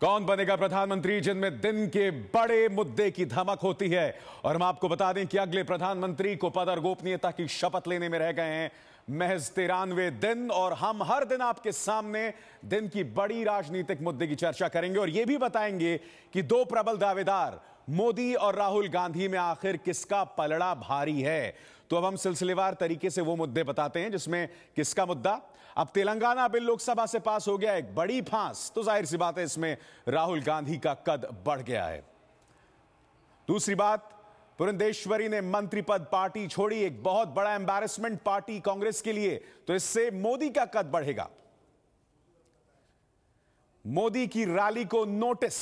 कौन बनेगा प्रधानमंत्री, जिनमें दिन के बड़े मुद्दे की धमक होती है। और हम आपको बता दें कि अगले प्रधानमंत्री को पद और गोपनीयता की शपथ लेने में रह गए हैं महज 93 दिन। और हम हर दिन आपके सामने दिन की बड़ी राजनीतिक मुद्दे की चर्चा करेंगे और यह भी बताएंगे कि दो प्रबल दावेदार मोदी और राहुल गांधी में आखिर किसका पलड़ा भारी है। तो अब हम सिलसिलेवार तरीके से वो मुद्दे बताते हैं जिसमें किसका मुद्दा। अब तेलंगाना बिल लोकसभा से पास हो गया, एक बड़ी फांस, तो जाहिर सी बात है इसमें राहुल गांधी का कद बढ़ गया है। दूसरी बात, पुरंदेश्वरी ने मंत्री पद पार्टी छोड़ी, एक बहुत बड़ा एम्बैरेसमेंट पार्टी कांग्रेस के लिए, तो इससे मोदी का कद बढ़ेगा। मोदी की रैली को नोटिस,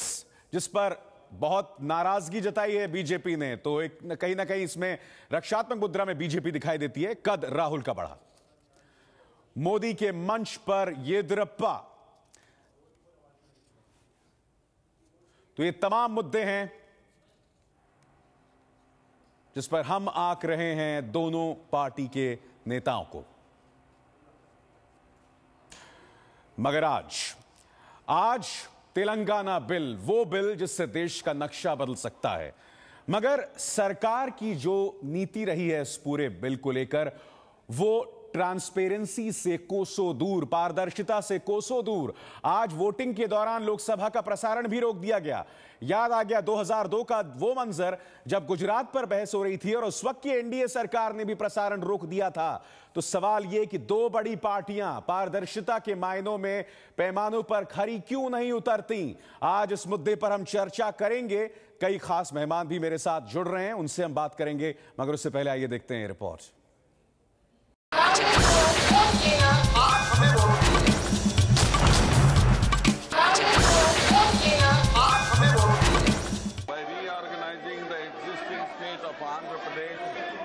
जिस पर बहुत नाराजगी जताई है बीजेपी ने, तो एक कहीं ना कहीं इसमें रक्षात्मक मुद्रा में बीजेपी दिखाई देती है। कद राहुल का बढ़ा। मोदी के मंच पर येदियुरप्पा, तो ये तमाम मुद्दे हैं जिस पर हम आंक रहे हैं दोनों पार्टी के नेताओं को। मगर आज तेलंगाना बिल, वो बिल जिससे देश का नक्शा बदल सकता है। मगर सरकार की जो नीति रही है इस पूरे बिल को लेकर, वो ट्रांसपेरेंसी से कोसों दूर, पारदर्शिता से कोसों दूर। आज वोटिंग के दौरान लोकसभा का प्रसारण भी रोक दिया गया। याद आ गया 2002 का वो मंजर जब गुजरात पर बहस हो रही थी और उस वक्त की एनडीए सरकार ने भी प्रसारण रोक दिया था। तो सवाल यह कि दो बड़ी पार्टियां पारदर्शिता के मायनों में पैमानों पर खरी क्यों नहीं उतरती। आज इस मुद्दे पर हम चर्चा करेंगे। कई खास मेहमान भी मेरे साथ जुड़ रहे हैं, उनसे हम बात करेंगे। मगर उससे पहले आइए देखते हैं report.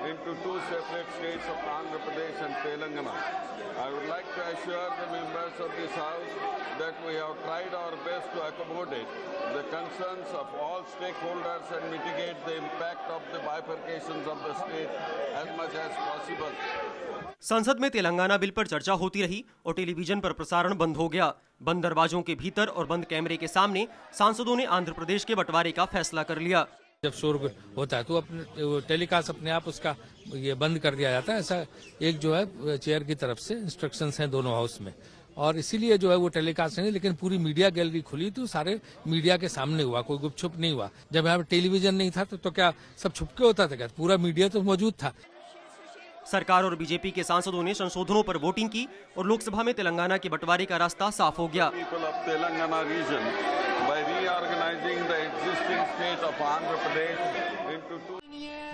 Into two separate states of Andhra Pradesh and Telangana. I would like to assure the members of this House that we have tried our best to accommodate the concerns of all stakeholders and mitigate the impact of the bifurcations of the state as much as possible. संसद में Telangana bill पर चर्चा होती रही और television पर प्रसारण बंद हो गया। बंद दरवाजों के भीतर और बंद कैमरे के सामने सांसदों ने आंध्र प्रदेश के बंटवारे का फैसला कर लिया। जब शोर होता है तो अपने टेलीकास्ट अपने आप उसका ये बंद कर दिया जाता है। ऐसा एक जो है चेयर की तरफ से इंस्ट्रक्शंस हैं दोनों हाउस में, और इसीलिए जो है वो टेलीकास्ट नहीं, लेकिन पूरी मीडिया गैलरी खुली तो सारे मीडिया के सामने हुआ, कोई गुपचुप नहीं हुआ। जब यहाँ पर टेलीविजन नहीं था तो क्या सब छुपके होता था क्या? पूरा मीडिया तो मौजूद था। सरकार और बीजेपी के सांसदों ने संशोधनों पर वोटिंग की और लोकसभा में तेलंगाना के बंटवारे का रास्ता साफ हो गया।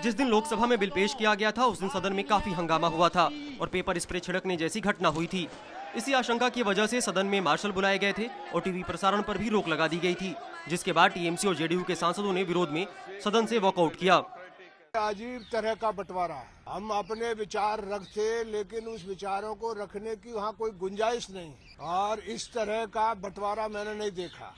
जिस दिन लोकसभा में बिल पेश किया गया था उस दिन सदन में काफी हंगामा हुआ था और पेपर स्प्रे छिड़कने जैसी घटना हुई थी। इसी आशंका की वजह से सदन में मार्शल बुलाए गए थे और टीवी प्रसारण पर भी रोक लगा दी गई थी, जिसके बाद टीएमसी और जेडीयू के सांसदों ने विरोध में सदन से वॉकआउट किया। अजीब तरह का बंटवारा है। हम अपने विचार रखते, लेकिन उस विचारों को रखने की वहाँ कोई गुंजाइश नहीं, और इस तरह का बंटवारा मैंने नहीं देखा।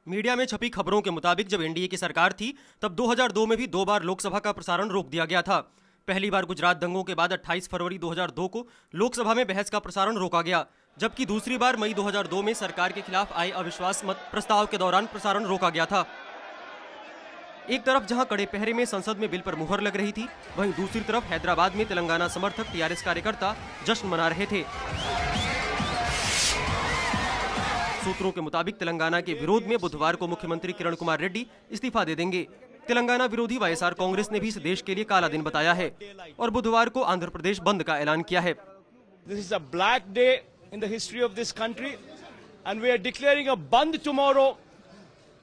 मीडिया में छपी खबरों के मुताबिक जब एनडीए की सरकार थी तब 2002 में भी 2 बार लोकसभा का प्रसारण रोक दिया गया था। पहली बार गुजरात दंगों के बाद 28 फरवरी 2002 को लोकसभा में बहस का प्रसारण रोका गया, जबकि दूसरी बार मई 2002 में सरकार के खिलाफ आए अविश्वास मत प्रस्ताव के दौरान प्रसारण रोका गया था। एक तरफ जहां कड़े पहरे में संसद में बिल पर मुहर लग रही थी, वहीं दूसरी तरफ हैदराबाद में तेलंगाना समर्थक टीआरएस कार्यकर्ता जश्न मना रहे थे। सूत्रों के मुताबिक तेलंगाना के विरोध में बुधवार को मुख्यमंत्री किरण कुमार रेड्डी इस्तीफा दे देंगे। तेलंगाना विरोधी वाईएसआर कांग्रेस ने भी इस देश के लिए काला दिन बताया है और बुधवार को आंध्र प्रदेश बंद का ऐलान किया है। This is a black day in the history of this country and we are declaring a band tomorrow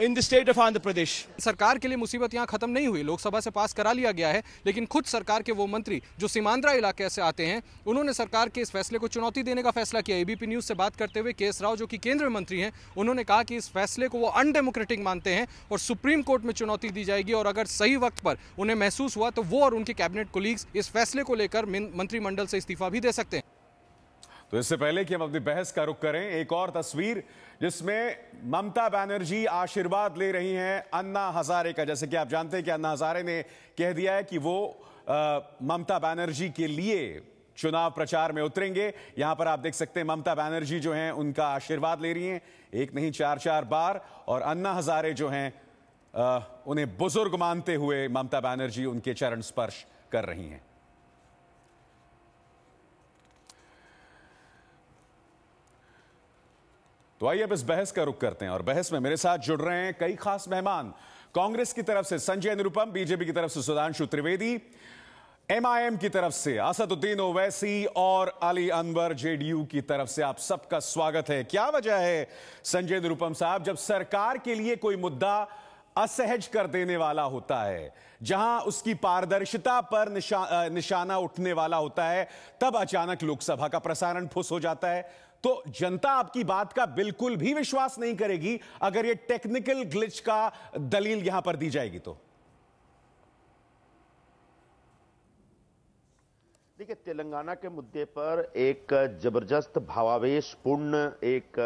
in the state of Andhra Pradesh. सरकार के लिए मुसीबत यहाँ खत्म नहीं हुई, लोकसभा से पास करा लिया गया है, लेकिन खुद सरकार के वो मंत्री जो सीमांध्रा इलाके से आते हैं, उन्होंने सरकार के इस फैसले को चुनौती देने का फैसला किया। एबीपी न्यूज से बात करते हुए केएस राव, जो कि केंद्रीय मंत्री हैं, उन्होंने कहा कि इस फैसले को वो अनडेमोक्रेटिक मानते हैं और सुप्रीम कोर्ट में चुनौती दी जाएगी, और अगर सही वक्त पर उन्हें महसूस हुआ तो वो और उनके कैबिनेट कोलीग्स इस फैसले को लेकर मंत्रिमंडल से इस्तीफा भी दे सकते हैं। तो इससे पहले कि हम अपनी बहस का रुख करें, एक और तस्वीर जिसमें ममता बनर्जी आशीर्वाद ले रही हैं अन्ना हजारे का। जैसे कि आप जानते हैं कि अन्ना हजारे ने कह दिया है कि वो ममता बनर्जी के लिए चुनाव प्रचार में उतरेंगे। यहां पर आप देख सकते हैं ममता बनर्जी जो हैं उनका आशीर्वाद ले रही हैं, एक नहीं 4-4 बार, और अन्ना हजारे जो हैं उन्हें बुजुर्ग मानते हुए ममता बनर्जी उनके चरण स्पर्श कर रही हैं। तो आइए अब इस बहस का रुख करते हैं और बहस में मेरे साथ जुड़ रहे हैं कई खास मेहमान। कांग्रेस की तरफ से संजय निरुपम, बीजेपी की तरफ से सुधांशु त्रिवेदी, एमआईएम की तरफ से असदुद्दीन ओवैसी और अली अनवर, जेडीयू की तरफ से आप सबका स्वागत है। क्या वजह है संजय निरुपम साहब, जब सरकार के लिए कोई मुद्दा असहज कर देने वाला होता है, जहां उसकी पारदर्शिता पर निशाना उठने वाला होता है, तब अचानक लोकसभा का प्रसारण फुस हो जाता है? तो जनता आपकी बात का बिल्कुल भी विश्वास नहीं करेगी अगर ये टेक्निकल ग्लिच का दलील यहां पर दी जाएगी तो। देखिए, तेलंगाना के मुद्दे पर एक जबरदस्त भावावेशपूर्ण एक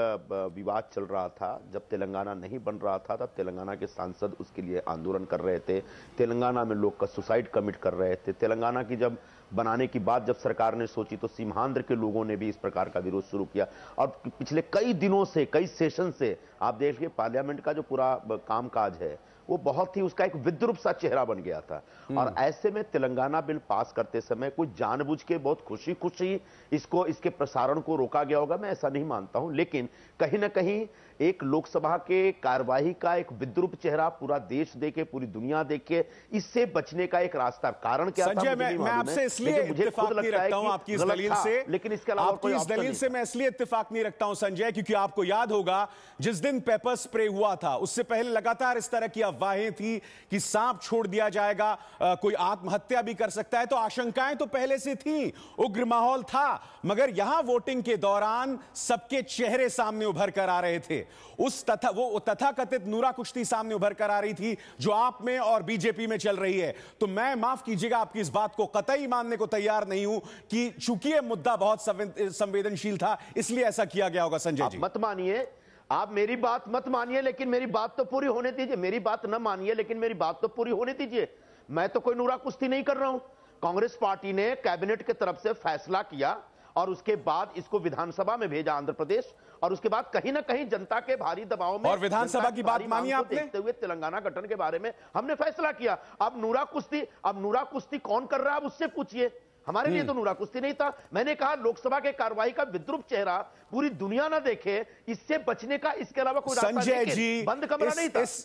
विवाद चल रहा था। जब तेलंगाना नहीं बन रहा था तब तेलंगाना के सांसद उसके लिए आंदोलन कर रहे थे, तेलंगाना में लोग का सुसाइड कमिट कर रहे थे। तेलंगाना की जब बनाने की बात जब सरकार ने सोची तो सीमांध्र के लोगों ने भी इस प्रकार का विरोध शुरू किया, और पिछले कई दिनों से, कई सेशन से आप देखिए पार्लियामेंट का जो पूरा कामकाज है वो बहुत ही, उसका एक विद्रूप सा चेहरा बन गया था। और ऐसे में तेलंगाना बिल पास करते समय कुछ जानबूझ के बहुत खुशी खुशी इसके प्रसारण को रोका गया होगा, मैं ऐसा नहीं मानता हूं। लेकिन कहीं ना कहीं एक लोकसभा के कार्यवाही का एक विद्रूप चेहरा पूरा देश देखे, पूरी दुनिया देखे, इससे बचने का एक रास्ता, कारण क्या था? संजय, मैं आपसे इसलिए इत्तेफाक नहीं रखता हूं आपकी इस दलील से, लेकिन इसके अलावा आपकी इस दलील से मैं इसलिए इत्तेफाक नहीं रखता हूं संजय, क्योंकि आपको याद होगा जिस दिन पेपर स्प्रे हुआ था उससे पहले लगातार इस तरह की अफवाहें थी कि सांप छोड़ दिया जाएगा, कोई आत्महत्या भी कर सकता है, तो आशंकाएं तो पहले से थी, उग्र माहौल था। मगर यहां वोटिंग के दौरान सबके चेहरे सामने उभर कर आ रहे थे, वो तथाकथित नूरा कुश्ती सामने उभर कर आ रही थी जो आप में और बीजेपी में चल रही है। तो मैं, माफ कीजिएगा, आपकी इस बात को कतई मानने को तैयार नहीं हूं कि चूंकि यह मुद्दा बहुत संवेदनशील था इसलिए ऐसा किया गया होगा। संजय जी, मत मानिए, आप मेरी बात मत मानिए, लेकिन मेरी बात तो पूरी होने दीजिए। मेरी बात न मानिए लेकिन मेरी बात तो पूरी होने दीजिए। मैं तो कोई नूरा कुश्ती नहीं कर रहा हूं। कांग्रेस पार्टी ने कैबिनेट की तरफ से फैसला किया और उसके बाद इसको विधानसभा में भेजा आंध्र प्रदेश, और उसके बाद कहीं ना कहीं जनता के भारी दबाव में, और विधानसभा की बात मानी आपने, देखते हुए तेलंगाना गठन के बारे में हमने फैसला किया। अब नूरा कुश्ती कौन कर रहा है, अब उससे पूछिए। हमारे लिए तो नूरा कुश्ती नहीं था। मैंने कहा लोकसभा के कार्रवाई का विद्रूप चेहरा पूरी दुनिया ना देखे, इससे बचने का इसके अलावा कोई रास्ता नहीं। संजय जी, बंद कमरा नहीं था। इस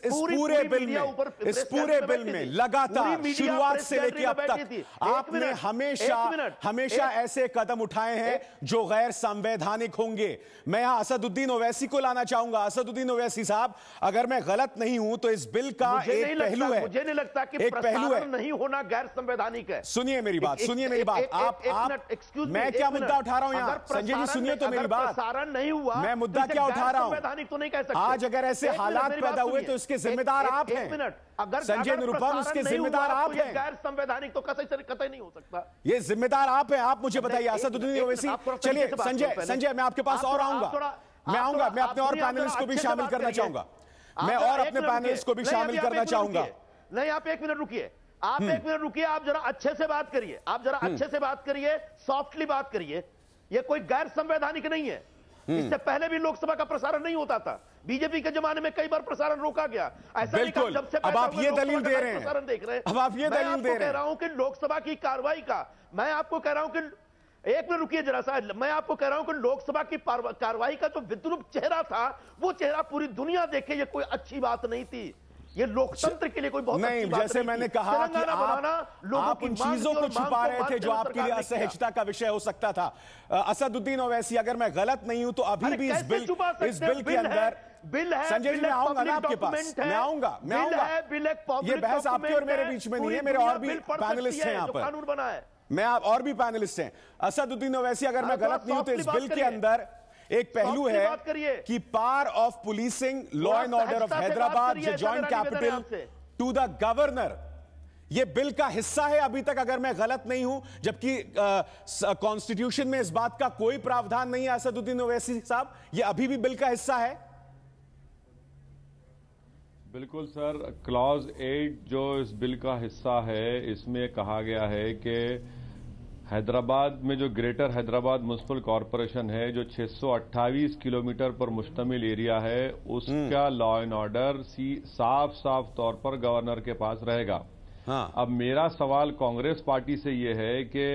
पूरे बिल में लगातार शुरुआत से लेकर अब तक आपने हमेशा ऐसे कदम उठाए हैं जो गैर संवैधानिक होंगे। मैं यहां असदुद्दीन ओवैसी को लाना चाहूंगा। असदुद्दीन ओवैसी साहब, अगर मैं गलत नहीं हूं तो इस बिल का एक पहलू है, मुझे नहीं लगता कि एक पहलू है नहीं होना गैर संवैधानिक है। सुनिए मेरी बात, सुनिए मेरी बात। मैं क्या मुद्दा उठा रहा हूं यहां? संजय जी सुनिए तो मेरी बात। प्रसारण नहीं हुआ, मैं मुद्दा क्या उठा रहा हूं? संवैधानिक तो नहीं कह सकते। आज अगर ऐसे हालात पैदा हुए तो इसके जिम्मेदार आप हैं। अगर संजय निरुपम, इसके जिम्मेदार आप हैं। गैर संवैधानिक तो कतई नहीं हो सकता। ये जिम्मेदार आप हैं। आप मुझे बताइए असदुद्दीन ओवैसी। चलिए संजय, मैं आपके पास और आऊंगा, मैं अपने और पैनलिस्ट को भी शामिल करना चाहूंगा। मैं और अपने पैनलिस्ट को भी शामिल करना चाहूंगा। नहीं, आप एक मिनट रुकिए, आप एक मिनट रुकिए। आप जरा अच्छे से बात करिए, आप जरा अच्छे से बात करिए, सॉफ्टली बात करिए। ये कोई गैर संवैधानिक नहीं है। इससे पहले भी लोकसभा का प्रसारण नहीं होता था। बीजेपी के जमाने में कई बार प्रसारण रोका गया। ऐसा बिल्कुल, जब से अब आप ये दलील दे रहे हैं, प्रसारण देख रहे हैं। अब आप ये दलील दे रहे हैं। कह रहा हूं कि लोकसभा की कार्रवाई का, मैं आपको कह रहा हूं कि एक मिनट रुकिए जरा सा, मैं आपको कह रहा हूं कि लोकसभा की कार्रवाई का जो विद्रूप चेहरा था, वो चेहरा पूरी दुनिया देखे, ये कोई अच्छी बात नहीं थी। ये लोकतंत्र के लिए कोई बहुत नहीं, जैसे मैंने कहा कि आप उन चीजों को छुपा रहे थे जो आपके लिए असहजता का विषय हो सकता था। असदुद्दीन ओवैसी, अगर मैं गलत नहीं हूं तो अभी भी इस बिल के अंदर बिल है। संजय जी, मैं आऊंगा ना आपके पास, मैं आऊंगा। ये बहस आपके और मेरे बीच में नहीं है, मेरे और भी पैनलिस्ट हैं यहाँ पर, कानून बना है। मैं आप और भी पैनलिस्ट हैं। असदुद्दीन ओवैसी, अगर मैं गलत नहीं हूं तो इस बिल के अंदर एक पहलू है कि power of policing law and order of Hyderabad joint capital to the governor, यह बिल का हिस्सा है अभी तक, अगर मैं गलत नहीं हूं, जबकि कॉन्स्टिट्यूशन में इस बात का कोई प्रावधान नहीं है। असदुद्दीन ओवैसी साहब, यह अभी भी बिल का हिस्सा है? बिल्कुल सर, क्लॉज 8 जो इस बिल का हिस्सा है, इसमें कहा गया है कि हैदराबाद में जो ग्रेटर हैदराबाद म्युनिसिपल कॉरपोरेशन है, जो 628 किलोमीटर पर मुश्तमिल एरिया है, उसका लॉ एंड ऑर्डर साफ साफ तौर पर गवर्नर के पास रहेगा। हाँ। अब मेरा सवाल कांग्रेस पार्टी से ये है कि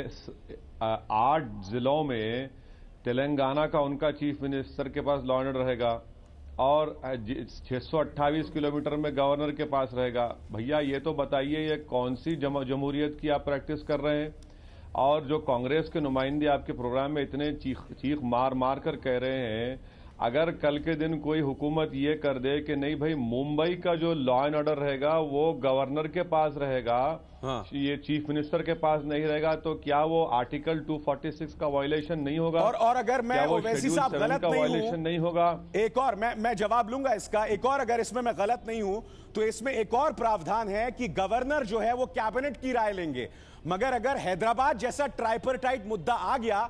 8 जिलों में तेलंगाना का उनका चीफ मिनिस्टर के पास लॉ एंड ऑर्डर रहेगा और 628 किलोमीटर में गवर्नर के पास रहेगा। भैया ये तो बताइए, ये कौन सी जमहूरियत की आप प्रैक्टिस कर रहे हैं? और जो कांग्रेस के नुमाइंदे आपके प्रोग्राम में इतने चीख मार मार कर कह रहे हैं, अगर कल के दिन कोई हुकूमत ये कर दे कि नहीं भाई, मुंबई का जो लॉ एंड ऑर्डर रहेगा वो गवर्नर के पास रहेगा, हाँ। ये चीफ मिनिस्टर के पास नहीं रहेगा, तो क्या वो आर्टिकल 246 का वायलेशन नहीं होगा? और अगर मैं ओवैसी साहब गलत नहीं होगा? एक और मैं जवाब लूंगा इसका। एक और, अगर इसमें मैं गलत नहीं हूं तो इसमें एक और प्रावधान है कि गवर्नर जो है वो कैबिनेट की राय लेंगे, मगर अगर हैदराबाद जैसा ट्राइपरटाइट मुद्दा आ गया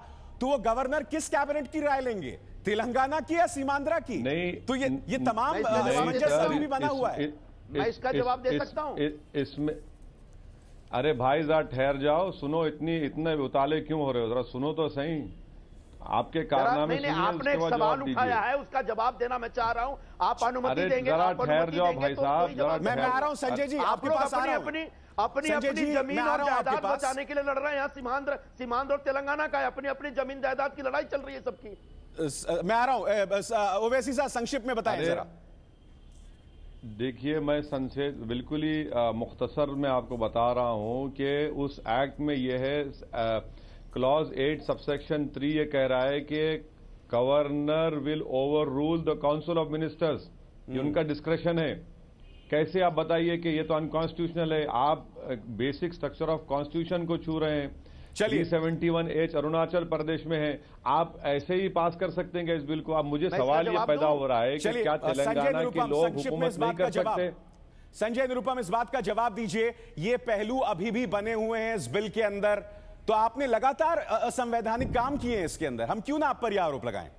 तो वो गवर्नर किस कैबिनेट की राय लेंगे, तेलंगाना की या सीमांध्रा की? नहीं, तो ये तमाम सामंजस्य भी बना हुआ है। मैं इसका जवाब दे सकता हूं इसमें। अरे भाई जरा ठहर जाओ, सुनो, इतने उताले क्यों हो रहे हो? जरा सुनो तो सही, आपके कारनामे नहीं, आपने एक सवाल उठाया है, उसका जवाब देना मैं चाह रहा हूं। आप अनुमति देंगे? जरा ठहर जाओ भाई साहब, मैं आ रहा हूं संजय जी, आपके पास आ रहा हूं। अपनी जमीन और जायदाद बचाने के लिए लड़ रहे हैं। यहाँ सीमांध्र और तेलंगाना का अपनी अपनी जमीन जायदाद की लड़ाई चल रही है सबकी। मैं आ रहा हूं, ओवैसी साहब संक्षिप्त में बताएं जरा। देखिए, मैं संक्षेप बिल्कुल ही मुख्तसर में आपको बता रहा हूं कि उस एक्ट में यह है, क्लॉज 8 सबसेक्शन 3 ये कह रहा है कि governor will over rule the council of ministers. ये उनका डिस्क्रेशन है। कैसे आप बताइए कि ये तो अनकॉन्स्टिट्यूशनल है? आप बेसिक स्ट्रक्चर ऑफ कॉन्स्टिट्यूशन को छू रहे हैं। चलिए, 371H अरुणाचल प्रदेश में है, आप ऐसे ही पास कर सकते हैं इस बिल को? आप मुझे सवाल ये पैदा हो रहा है कि क्या तेलंगाना के लोग हुकूमत नहीं कर सकते? संजय निरुपम, इस बात का जवाब दीजिए। ये पहलू अभी भी बने हुए हैं इस बिल के अंदर, तो आपने लगातार असंवैधानिक काम किए हैं इसके अंदर, हम क्यों ना आप पर यह आरोप लगाएं?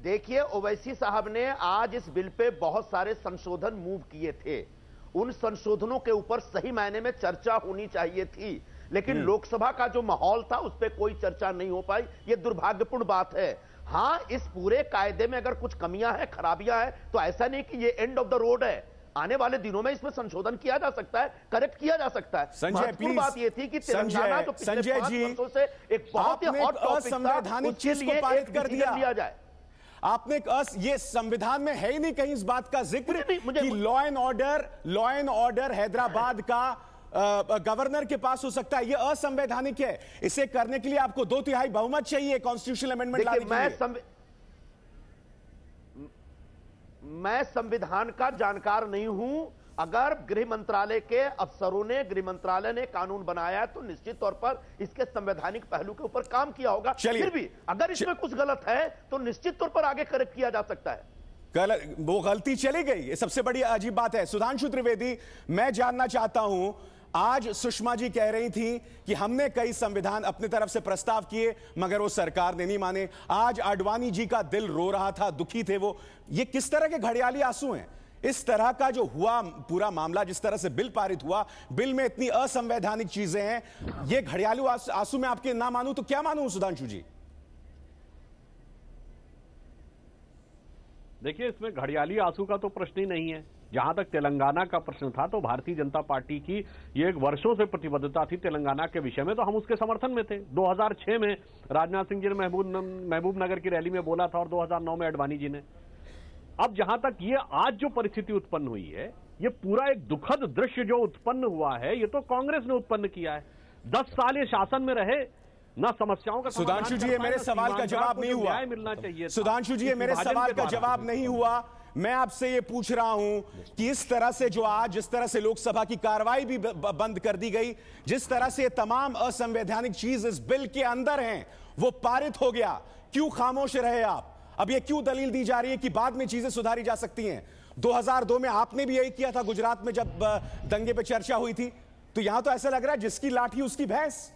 देखिए ओवैसी साहब ने आज इस बिल पे बहुत सारे संशोधन मूव किए थे। उन संशोधनों के ऊपर सही मायने में चर्चा होनी चाहिए थी, लेकिन लोकसभा का जो माहौल था उस पर कोई चर्चा नहीं हो पाई। यह दुर्भाग्यपूर्ण बात है। हां, इस पूरे कायदे में अगर कुछ कमियां हैं, खराबियां हैं, तो ऐसा नहीं कि ये एंड ऑफ द रोड है। आने वाले दिनों में इसमें संशोधन किया जा सकता है, करेक्ट किया जा सकता है। संजय प्लीज, बात यह थी कि तेलंगाना जो पिछले 5 वर्षों से एक बहुत ही हॉट टॉपिक था, उसके लिए एक डिसीजन लिया जाए। आपने ये संविधान में है ही नहीं कहीं इस बात का जिक्र कि लॉ एंड ऑर्डर हैदराबाद का गवर्नर के पास हो सकता है। यह असंवैधानिक है। इसे करने के लिए आपको 2/3 बहुमत चाहिए कॉन्स्टिट्यूशनल अमेंडमेंट लाने के लिए। मैं संविधान का जानकार नहीं हूं। अगर गृह मंत्रालय के अफसरों ने, गृह मंत्रालय ने कानून बनाया तो निश्चित तौर पर इसके संवैधानिक पहलू के ऊपर काम किया होगा। फिर भी अगर इसमें कुछ गलत है तो निश्चित तौर पर आगे करेक्ट किया जा सकता है। वो गलती चली गई, ये सबसे बड़ी अजीब बात है। सुधांशु त्रिवेदी, मैं जानना चाहता हूं, आज सुषमा जी कह रही थी कि हमने कई संविधान अपनी तरफ से प्रस्ताव किए मगर वो सरकार ने नहीं माने। आज आडवाणी जी का दिल रो रहा था, दुखी थे वो। ये किस तरह के घड़ियाली आंसू हैं? इस तरह का जो हुआ पूरा मामला, जिस तरह से बिल पारित हुआ, बिल में इतनी असंवैधानिक चीजें हैं, ये घड़ियाली आंसू में आपके ना मानूं तो क्या मानूं सुधांशु जी? देखिए, इसमें घड़ियाली आंसू का तो प्रश्न ही नहीं है। जहां तक तेलंगाना का प्रश्न था तो भारतीय जनता पार्टी की ये एक वर्षों से प्रतिबद्धता थी तेलंगाना के विषय में, तो हम उसके समर्थन में थे। 2006 में राजनाथ सिंह जी ने महबूब नगर की रैली में बोला था और 2009 में आडवाणी जी ने। अब जहां तक ये आज जो परिस्थिति उत्पन्न हुई है, ये पूरा एक दुखद दृश्य जो उत्पन्न हुआ है, ये तो कांग्रेस ने उत्पन्न किया है। 10 साल ये शासन में रहे, ना समस्याओं का सुधांशु जी, ये मेरे सवाल का जवाब नहीं हुआ। मिलना चाहिए। सुधांशु जी, ये मेरे सवाल का जवाब नहीं हुआ। मैं आपसे ये पूछ रहा हूं कि इस तरह से जो आज, जिस तरह से लोकसभा की कार्रवाई भी बंद कर दी गई, जिस तरह से तमाम असंवैधानिक चीज इस बिल के अंदर हैं, वो पारित हो गया, क्यों खामोश रहे आप? अब ये क्यों दलील दी जा रही है कि बाद में चीजें सुधारी जा सकती हैं? 2002 में आपने भी यही किया था गुजरात में जब दंगे पे चर्चा हुई थी। तो यहां तो ऐसा लग रहा है जिसकी लाठी उसकी भैंस।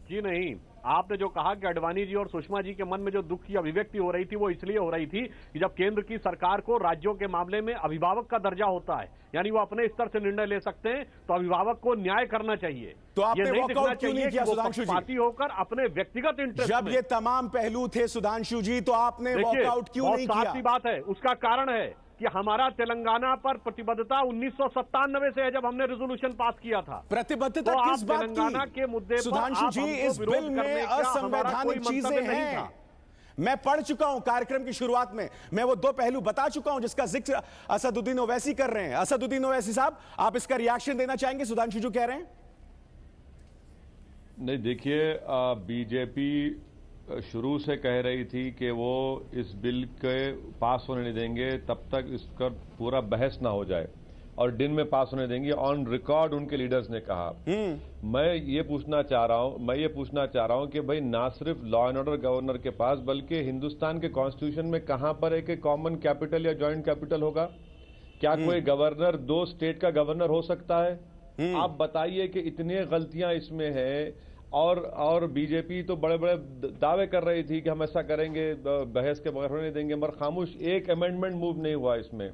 जी नहीं, आपने जो कहा कि अडवाणी जी और सुषमा जी के मन में जो दुख की अभिव्यक्ति हो रही थी वो इसलिए हो रही थी कि जब केंद्र की सरकार को राज्यों के मामले में अभिभावक का दर्जा होता है, यानी वो अपने स्तर से निर्णय ले सकते हैं, तो अभिभावक को न्याय करना चाहिए। तो आपने ये नहीं वॉकआउट दिखना क्यों नहीं चाहिए किया कि वो सुधांशु जी? पक्षपाती होकर अपने व्यक्तिगत इंटरेस्ट जब ये तमाम पहलू थे सुधांशु जी, तो आपने वॉकआउट क्यों नहीं किया? साफ सी बात है, उसका कारण है कि हमारा तेलंगाना पर प्रतिबद्धता 1997 से है, जब हमने रेजोल्यूशन पास किया था। प्रतिबद्धता तो किस बात की? तेलंगाना के मुद्दे पर सुधांशु जी, इस बिल में असंवैधानिक चीजें हैं। मैं पढ़ चुका हूं कार्यक्रम की शुरुआत में, मैं वो दो पहलू बता चुका हूं जिसका जिक्र असदुद्दीन ओवैसी कर रहे हैं। असदुद्दीन ओवैसी साहब, आप इसका रिएक्शन देना चाहेंगे? सुधांशु जो कह रहे हैं। नहीं, देखिए, बीजेपी शुरू से कह रही थी कि वो इस बिल के पास होने नहीं देंगे तब तक इसका पूरा बहस ना हो जाए, और दिन में पास होने देंगे। ऑन रिकॉर्ड उनके लीडर्स ने कहा। मैं ये पूछना चाह रहा हूं कि भाई ना सिर्फ लॉ एंड ऑर्डर गवर्नर के पास, बल्कि हिंदुस्तान के कॉन्स्टिट्यूशन में कहां पर एक कॉमन कैपिटल या जॉइंट कैपिटल होगा? क्या कोई गवर्नर दो स्टेट का गवर्नर हो सकता है? आप बताइए कि इतनी गलतियां इसमें हैं, और बीजेपी तो बड़े बड़े दावे कर रही थी कि हम ऐसा करेंगे, बहस के बगैर होने देंगे, मगर खामोश एक अमेंडमेंट मूव नहीं हुआ इसमें।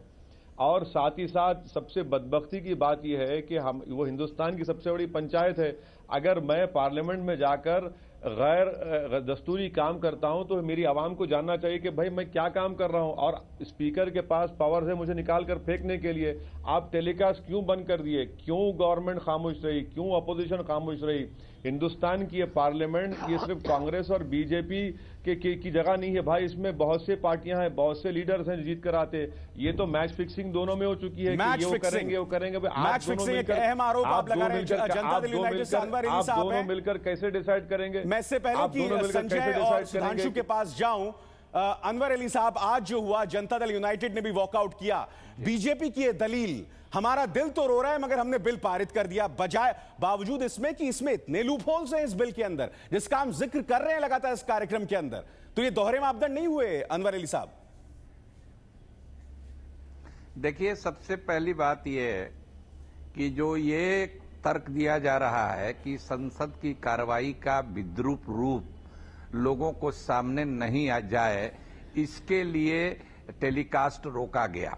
और साथ ही साथ सबसे बदबख्ती की बात यह है कि वो हिंदुस्तान की सबसे बड़ी पंचायत है। अगर मैं पार्लियामेंट में जाकर गैर दस्तूरी काम करता हूं तो मेरी आवाम को जानना चाहिए कि भाई मैं क्या काम कर रहा हूं, और स्पीकर के पास पावर है मुझे निकाल कर फेंकने के लिए। आप टेलीकास्ट क्यों बंद कर दिए? क्यों गवर्नमेंट खामोश रही? क्यों अपोजिशन खामोश रही? हिंदुस्तान की ये पार्लियामेंट ये सिर्फ कांग्रेस और बीजेपी की जगह नहीं है भाई, इसमें बहुत से पार्टियां हैं, बहुत से लीडर्स हैं जीत कर आते। ये तो मैच फिक्सिंग दोनों में हो चुकी है कि ये वो करेंगे वो करेंगे। मैच फिक्सिंग एक अहम आरोप आप लगा रहे हैं। जनता दल यूनाइटेड से अनवर अली साहब दोनों मिलकर कैसे डिसाइड करेंगे? मैं इससे पहले कि संजय और सुधांशु के पास जाऊं, अनवर अली साहब, आज जो हुआ, जनता दल यूनाइटेड ने भी वॉकआउट किया। बीजेपी की ये दलील, हमारा दिल तो रो रहा है मगर हमने बिल पारित कर दिया, बजाय बावजूद इसमें कि इसमें इतने लूप होल्स हैं इस बिल के अंदर जिसका हम जिक्र कर रहे हैं लगातार इस कार्यक्रम के अंदर। तो ये दोहरे मापदंड नहीं हुए अनवर अली साहब? देखिए, सबसे पहली बात यह है कि जो ये तर्क दिया जा रहा है कि संसद की कार्रवाई का विद्रूप रूप लोगों को सामने नहीं आ जाए, इसके लिए टेलीकास्ट रोका गया।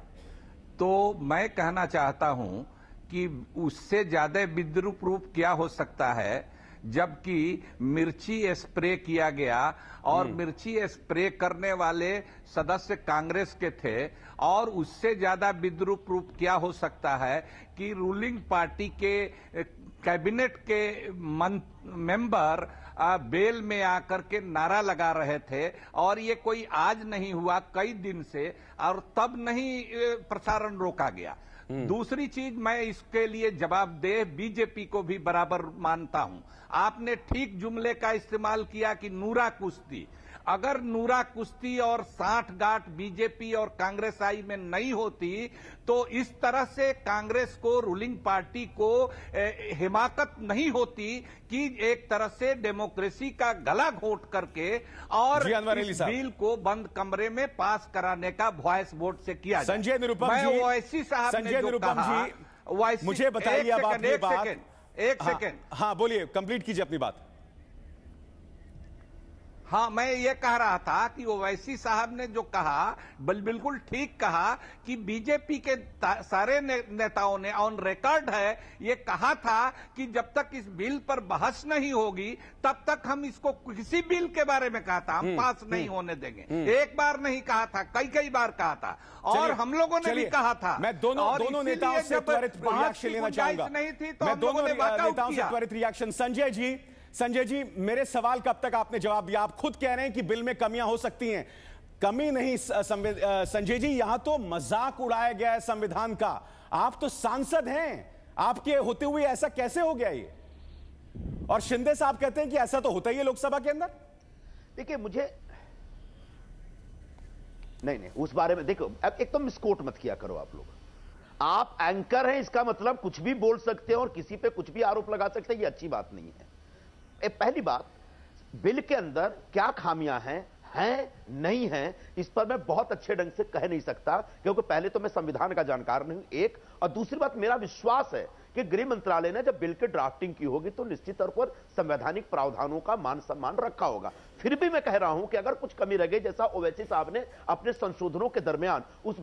तो मैं कहना चाहता हूं कि उससे ज्यादा विद्रूप रूप क्या हो सकता है, जबकि मिर्ची स्प्रे किया गया और मिर्ची स्प्रे करने वाले सदस्य कांग्रेस के थे, और उससे ज्यादा विद्रूप रूप क्या हो सकता है कि रूलिंग पार्टी के कैबिनेट के मेंबर बेल में आकर के नारा लगा रहे थे, और ये कोई आज नहीं हुआ, कई दिन से, और तब नहीं प्रसारण रोका गया। दूसरी चीज, मैं इसके लिए जवाबदेह बीजेपी को भी बराबर मानता हूं। आपने ठीक जुमले का इस्तेमाल किया कि नूरा कुश्ती। अगर नूरा कुश्ती और 60 गांठ बीजेपी और कांग्रेस आई में नहीं होती तो इस तरह से कांग्रेस को, रूलिंग पार्टी को हिमाकत नहीं होती कि एक तरह से डेमोक्रेसी का गला घोंट करके और इस बिल को बंद कमरे में पास कराने का वॉइस वोट से किया। संजय निरुपम जी, ओवैसी साहब ने जो कहा, मुझे बताइए अब आपकी बात। एक सेकेंड। हाँ, बोलिए, कंप्लीट कीजिए अपनी बात। हाँ, मैं ये कह रहा था कि ओवैसी साहब ने जो कहा बिल्कुल ठीक कहा कि बीजेपी के सारे नेताओं ने ऑन रिकॉर्ड है ये कहा था कि जब तक इस बिल पर बहस नहीं होगी तब तक हम इसको, किसी बिल के बारे में कहा था, हम पास नहीं होने देंगे। एक बार नहीं कहा था, कई बार कहा था, और हम लोगों ने भी कहा था। मैं दोनों नेताओं से त्वरित रिएक्शन लेना चाहूंगा। नहीं थी तो मैं दोनों नेताओं से त्वरित रिएक्शन। संजय जी, मेरे सवाल का अब तक आपने जवाब दिया। आप खुद कह रहे हैं कि बिल में कमियां हो सकती हैं। कमी नहीं संजय जी, यहां तो मजाक उड़ाया गया है संविधान का। आप तो सांसद हैं, आपके होते हुए ऐसा कैसे हो गया ये? और शिंदे साहब कहते हैं कि ऐसा तो होता ही है लोकसभा के अंदर। देखिए, मुझे नहीं उस बारे में देखो, एक तो मिसकोट मत किया करो आप लोग। आप एंकर हैं, इसका मतलब कुछ भी बोल सकते हैं और किसी पे कुछ भी आरोप लगा सकते हैं, ये अच्छी बात नहीं है। पहली बात, बिल के अंदर क्या खामियां हैं नहीं हैं, इस पर मैं बहुत अच्छे ढंग से कह नहीं सकता, क्योंकि पहले तो मैं संविधान का जानकार नहीं हूं, एक, और दूसरी बात, मेरा विश्वास है कि गृह मंत्रालय ने जब बिल की ड्राफ्टिंग की होगी तो निश्चित तौर पर संवैधानिक प्रावधानों का मान सम्मान रखा होगा। फिर भी मैं कह रहा हूं कि अगर कुछ कमी रह गई, जैसा ओवैसी साहब ने अपने संशोधनों के दरमियान उस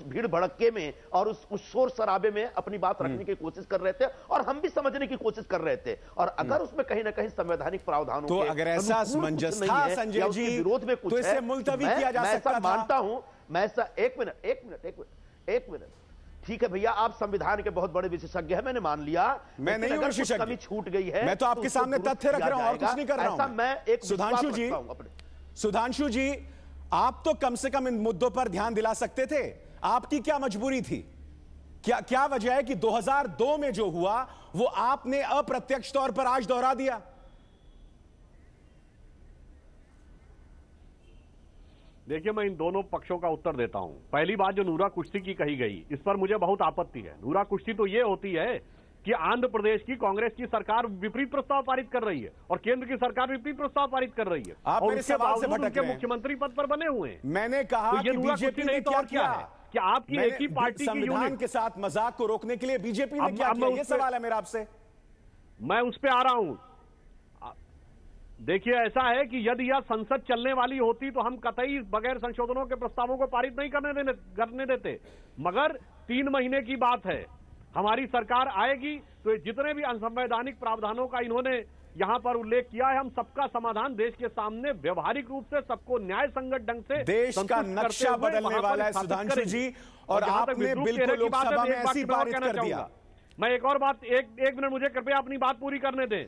भीड़ भड़के में और उस शोर शराबे में अपनी बात रखने की कोशिश कर रहे थे और हम भी समझने की कोशिश कर रहे थे, और अगर उसमें कहीं ना कहीं संवैधानिक प्रावधानों तो अगर ऐसा असमंजस था संजय जी विरोध में कुछ तो इसे मुलतवी किया जा सकता था। मानता हूं मैं ऐसा। एक मिनट ठीक है भैया, आप संविधान के बहुत बड़े विशेषज्ञ हैं, मैंने मान लिया। मैं नहीं हूं विशेषज्ञ, कमी छूट गई है, मैं तो आपके सामने तथ्य रख रहा हूं और कुछ नहीं कर रहा हूं। ऐसा मैं एक सुधांशु जी, आप तो कम से कम इन मुद्दों पर ध्यान दिला सकते थे। आपकी क्या मजबूरी थी? क्या वजह है कि 2002 में जो हुआ वो आपने अप्रत्यक्ष तौर पर आज दोहरा दिया? देखिए, मैं इन दोनों पक्षों का उत्तर देता हूं। पहली बात जो नूरा कुश्ती की कही गई, इस पर मुझे बहुत आपत्ति है। नूरा कुश्ती तो ये होती है कि आंध्र प्रदेश की कांग्रेस की सरकार विपरीत प्रस्ताव पारित कर रही है और केंद्र की सरकार विपरीत प्रस्ताव पारित कर रही है, आप और मेरे सवाल से भटक रहे हैं। मुख्यमंत्री पद पर बने हुए हैं। मैंने कहा तो ये कि नूरा बीजेपी कुश्ती ने नहीं तो क्या और क्या है कि आपकी एक ही पार्टी की संविधान यूनिट के साथ मजाक को रोकने के लिए बीजेपी ने क्या किया? ये सवाल है मेरा आपसे। मैं उस पर आ रहा हूं। देखिए, ऐसा है कि यदि यह संसद चलने वाली होती तो हम कतई बगैर संशोधनों के प्रस्तावों को पारित नहीं करने देते, मगर 3 महीने की बात है। हमारी सरकार आएगी तो जितने भी असंवैधानिक प्रावधानों का इन्होंने यहां पर उल्लेख किया है, हम सबका समाधान देश के सामने व्यवहारिक रूप से सबको न्याय संगत ढंग से देश का नक्शा बदलने वाला है सुधांशु जी, और आपने बिल को लोकसभा में ऐसी पारित कर दिया। मैं एक और बात, एक मिनट मुझे कृपया अपनी बात पूरी करने दें।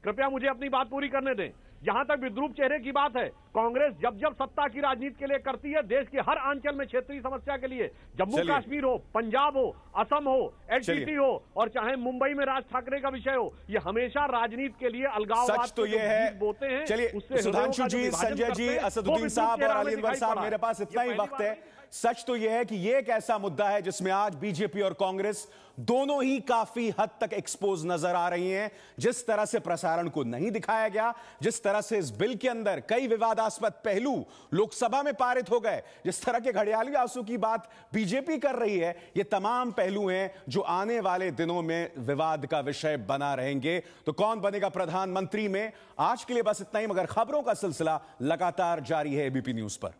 कृपया मुझे अपनी बात पूरी करने दें। जहां तक विद्रूप चेहरे की बात है, कांग्रेस जब सत्ता की राजनीति के लिए करती है, देश के हर अंचल में क्षेत्रीय समस्या के लिए, जम्मू कश्मीर हो, पंजाब हो, असम हो, एलटीटी हो, और चाहे मुंबई में राज ठाकरे का विषय हो, ये हमेशा राजनीति के लिए अलगाववाद सच तो ये है। बोते हैं। चलिए सुधांशु जी, संजय जी, असदुद्दीन साहब और अली अनवर साहब, मेरे पास इतना ही वक्त है। सच तो यह है कि यह एक ऐसा मुद्दा है जिसमें आज बीजेपी और कांग्रेस दोनों ही काफी हद तक एक्सपोज नजर आ रही हैं। जिस तरह से प्रसारण को नहीं दिखाया गया, जिस तरह से इस बिल के अंदर कई विवादास्पद पहलू लोकसभा में पारित हो गए, जिस तरह के घड़ियाली आंसू की बात बीजेपी कर रही है, ये तमाम पहलू हैं जो आने वाले दिनों में विवाद का विषय बना रहेंगे। तो कौन बनेगा प्रधानमंत्री में, आज के लिए बस इतना ही, मगर खबरों का सिलसिला लगातार जारी है एबीपी न्यूज पर।